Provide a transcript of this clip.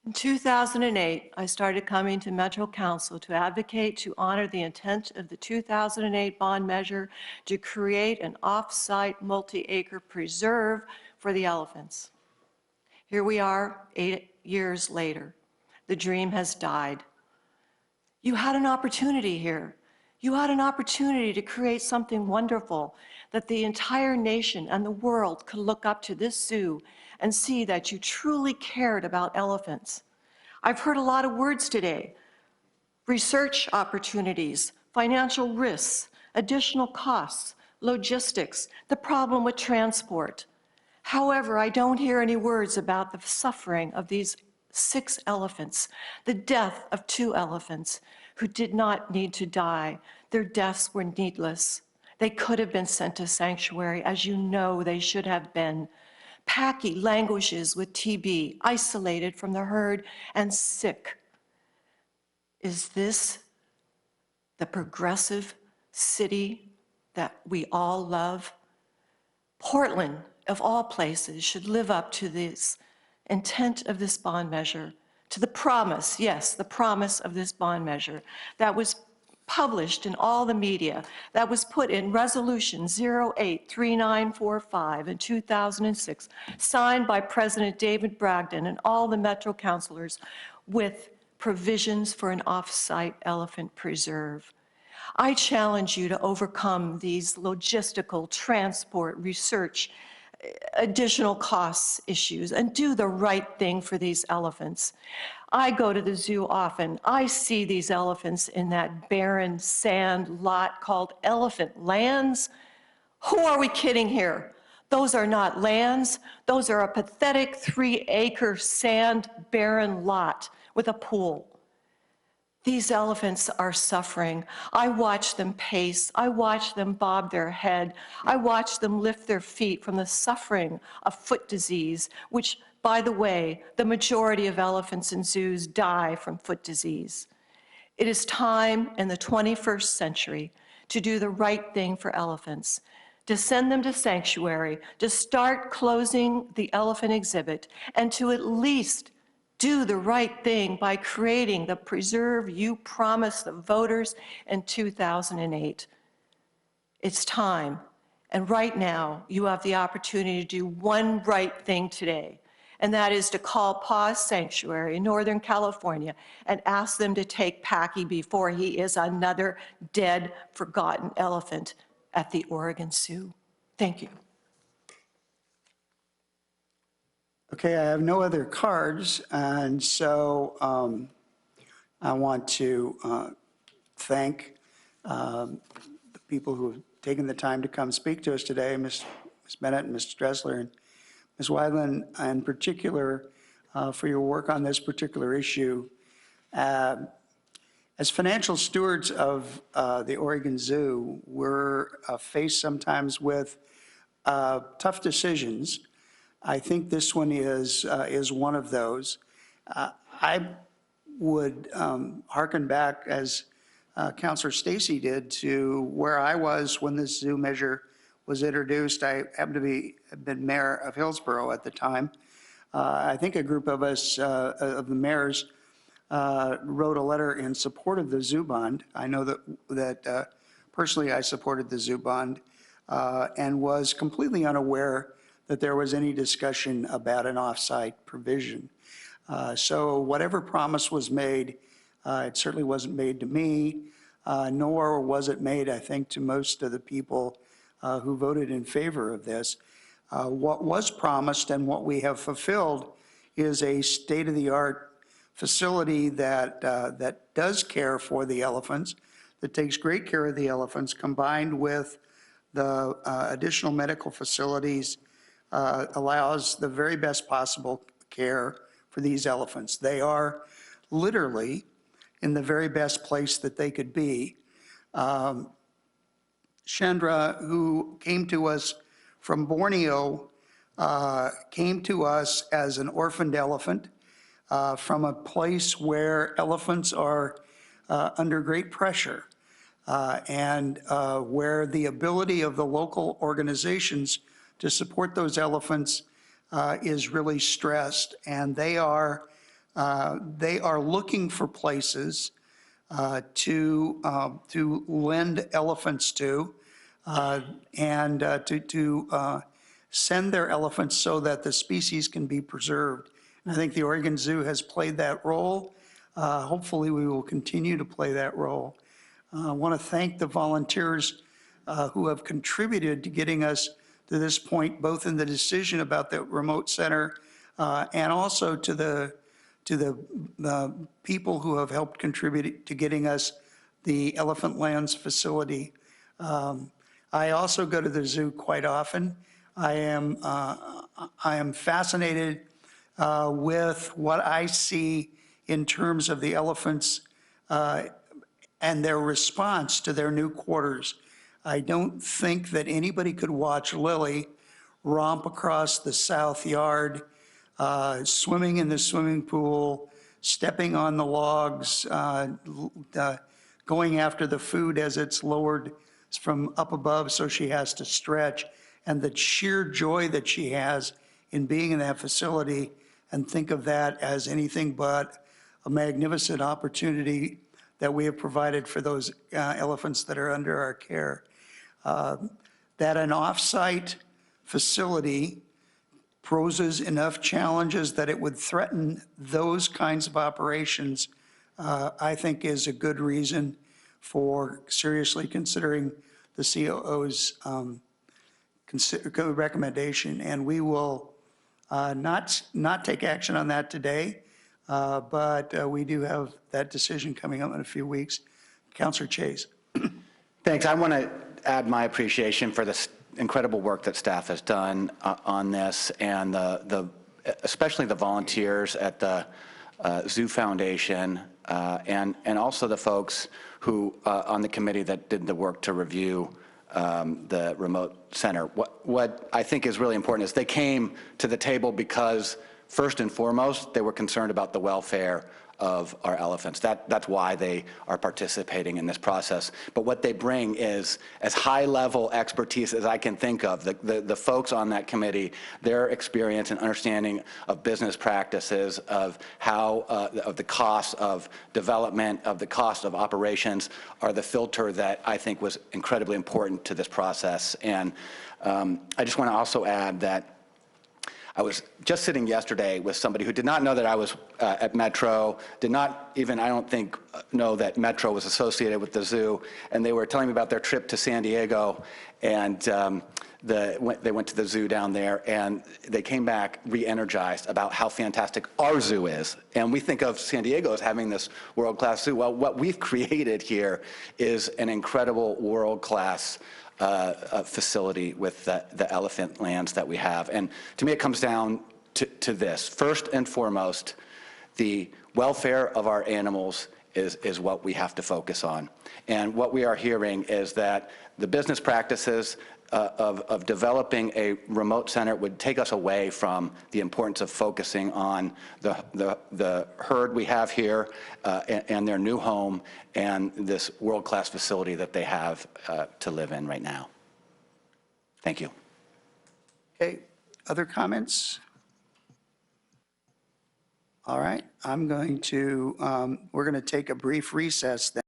In 2008, I started coming to Metro Council to advocate to honor the intent of the 2008 bond measure to create an off-site multi-acre preserve for the elephants. Here we are 8 years later. The dream has died. You had an opportunity here. You had an opportunity to create something wonderful that the entire nation and the world could look up to this zoo and see that you truly cared about elephants. I've heard a lot of words today: research opportunities, financial risks, additional costs, logistics, the problem with transport. However, I don't hear any words about the suffering of these 6 elephants, the death of 2 elephants who did not need to die. Their deaths were needless. They could have been sent to sanctuary, as you know they should have been. Packy languishes with TB, isolated from the herd and sick. Is this the progressive city that we all love? Portland, of all places, should live up to this intent of this bond measure, to the promise, yes, the promise of this bond measure that was published in all the media, that was put in Resolution 083945 in 2006, signed by President David Bragdon and all the Metro councilors, with provisions for an off-site elephant preserve. I challenge you to overcome these logistical, transport, research, additional costs issues, and do the right thing for these elephants. I go to the zoo often. I see these elephants in that barren sand lot called elephant lands. Who are we kidding here? Those are not lands. Those are a pathetic 3-acre sand barren lot with a pool. These elephants are suffering. I watch them pace. I watch them bob their head. I watch them lift their feet from the suffering of foot disease, which, by the way, the majority of elephants in zoos die from foot disease. It is time in the 21st century to do the right thing for elephants, to send them to sanctuary, to start closing the elephant exhibit, and to at least do the right thing by creating the preserve you promised the voters in 2008. It's time, and right now you have the opportunity to do one right thing today, and that is to call Paws Sanctuary in Northern California and ask them to take Packy before he is another dead, forgotten elephant at the Oregon Zoo. Thank you. Okay, I have no other cards, and so I want to thank the people who have taken the time to come speak to us today, Ms. Bennett and Ms. Dressler and Ms. Weidland in particular, for your work on this particular issue. As financial stewards of the Oregon Zoo, we're faced sometimes with tough decisions. I think this one is one of those. I would hearken back, as Councilor Stacy did, to where I was when this zoo measure was introduced. I happened to have been mayor of Hillsborough at the time. I think a group of us, of the mayors, wrote a letter in support of the zoo bond. I know that personally I supported the zoo bond and was completely unaware that there was any discussion about an off-site provision. So whatever promise was made, it certainly wasn't made to me, nor was it made, I think, to most of the people who voted in favor of this. What was promised and what we have fulfilled is a state-of-the-art facility that does care for the elephants, that takes great care of the elephants, combined with the additional medical facilities, allows the very best possible care for these elephants. They are literally in the very best place that they could be. Chandra, who came to us from Borneo, came to us as an orphaned elephant from a place where elephants are under great pressure and where the ability of the local organizations to support those elephants is really stressed, and they are They are looking for places to lend elephants to and to send their elephants so that the species can be preserved. And I think the Oregon Zoo has played that role. Hopefully, we will continue to play that role. I want to thank the volunteers who have contributed to getting us to this point, both in the decision about the remote center and also to the people who have helped contribute to getting us the Elephant Lands facility. I also go to the zoo quite often. I am fascinated with what I see in terms of the elephants and their response to their new quarters. I don't think that anybody could watch Lily romp across the south yard, swimming in the swimming pool, stepping on the logs, going after the food as it's lowered from up above so she has to stretch, and the sheer joy that she has in being in that facility, and think of that as anything but a magnificent opportunity that we have provided for those elephants that are under our care. That an offsite facility poses enough challenges that it would threaten those kinds of operations, I think is a good reason for seriously considering the COO's recommendation. And we will not take action on that today, but we do have that decision coming up in a few weeks. Councilor Chase. Thanks. I want to add my appreciation for the incredible work that staff has done on this, and especially the volunteers at the Zoo Foundation, and also the folks who on the committee that did the work to review the remote center. What I think is really important is they came to the table because first and foremost they were concerned about the welfare of our elephants. That's why they are participating in this process. But what they bring is as high-level expertise as I can think of. The folks on that committee, their experience and understanding of business practices, of how of the cost of development, of the cost of operations, are the filter that I think was incredibly important to this process. And I just want to also add that I was just sitting yesterday with somebody who did not know that I was at Metro, did not even, I don't think, know that Metro was associated with the zoo, and they were telling me about their trip to San Diego, and they went to the zoo down there, and they came back re-energized about how fantastic our zoo is. And we think of San Diego as having this world-class zoo. Well, what we've created here is an incredible world-class facility with the elephant lands that we have. And to me, it comes down to this. First and foremost, the welfare of our animals is what we have to focus on. And what we are hearing is that the business practices of developing a remote center would take us away from the importance of focusing on the herd we have here and their new home and this world-class facility that they have to live in right now. Thank you. Okay, other comments? All right, we're going to take a brief recess then.